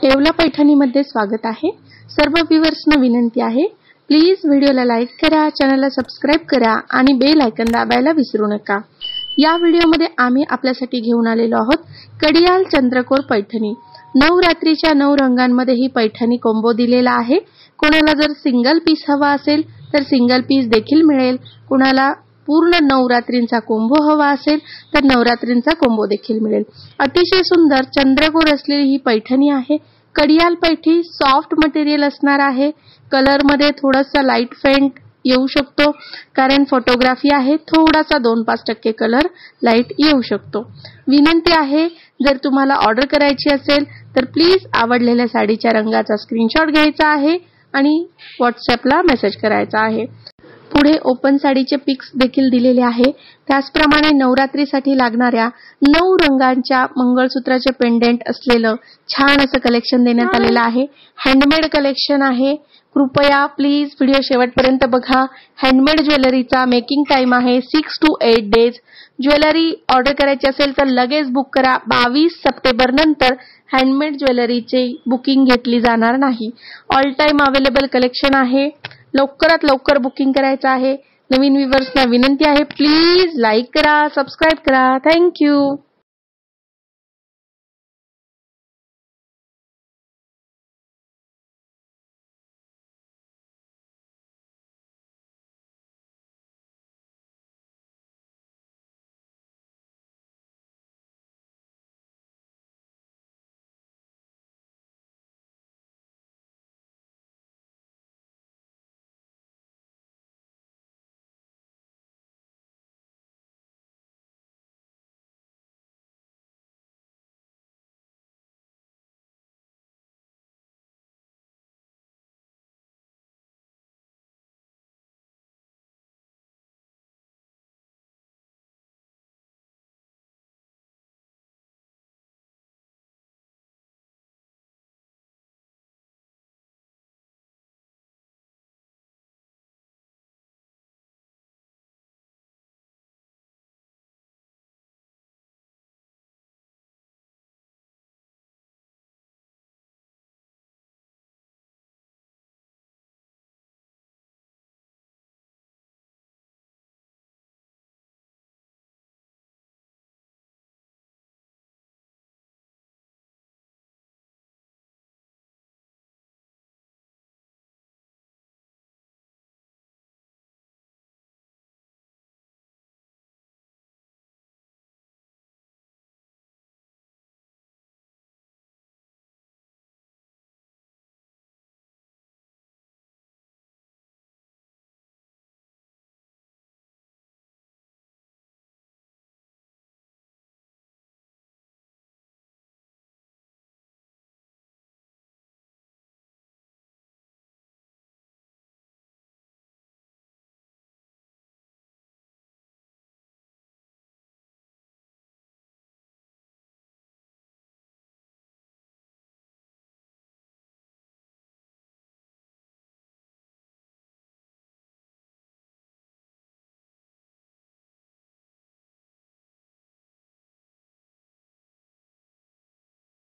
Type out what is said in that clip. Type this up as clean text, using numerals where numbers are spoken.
येवला पैठणीमध्ये स्वागत आहे। सर्व व्ह्यूअर्सना विनंती आहे, प्लीज व्हिडिओला लाईक करा, चॅनलला सबस्क्राइब करा आणि बेल आयकॉन दाबायला विसरू नका। या व्हिडिओमध्ये आम्ही आपल्यासाठी घेऊन आलेलो आहोत कडियाल चंद्रकोर पैठणी। नवरात्रीच्या 9 रंगांमध्ये ही पैठणी कॉम्बो दिलेला आहे। कोणाला जर सिंगल पीस हवा असेल तर सिंगल पीस देखील मिळेल, कोणाला पूर्ण नवरात्रींचा कॉम्बो हवा असेल तर नवरात्रींचा कॉम्बो देखील मिळेल। अतिशय सुंदर चंद्रकोर असलेली ही पैठणी आहे। कडियाल पैठी सॉफ्ट मटेरियल असणार आहे। कलर मध्ये थोडासा लाईट फेंट येऊ शकतो, कारण फोटोग्राफी आहे, थोडासा 2-5% कलर लाईट येऊ शकतो। विनंती आहे, जर तुम्हाला ऑर्डर करायची असेल तर प्लीज आवडलेल्या साडीच्या रंगाचा स्क्रीनशॉट घ्यायचा आहे आणि व्हॉट्सॲपला मेसेज करायचा आहे। पुढे ओपन साडीचे पिक्स देखील दिलेले आहे। त्याचप्रमाणे नवरात्रीसाठी लागणाऱ्या 9 रंगांच्या मंगळसूत्राचे पेंडेंट असलेलं छान असं कलेक्शन देण्यात आलेलं आहे। हँडमेड कलेक्शन आहे। कृपया प्लीज व्हिडिओ शेवटपर्यंत बघा। हँडमेड ज्वेलरीचा मेकिंग टाइम आहे 6 to 8 डेज। ज्वेलरी ऑर्डर करायची असेल तर लगेच बुक करा। 22 सप्टेंबर नंतर हँडमेड ज्वेलरीची बुकिंग घेतली जाणार नाही। ऑल टाइम अवेलेबल कलेक्शन आहे। लवकरात लवकर बुकिंग करायचं आहे। नवीन व्ह्यूअर्सना विनंती आहे, प्लीज लाईक करा, सबस्क्राइब करा। Thank you.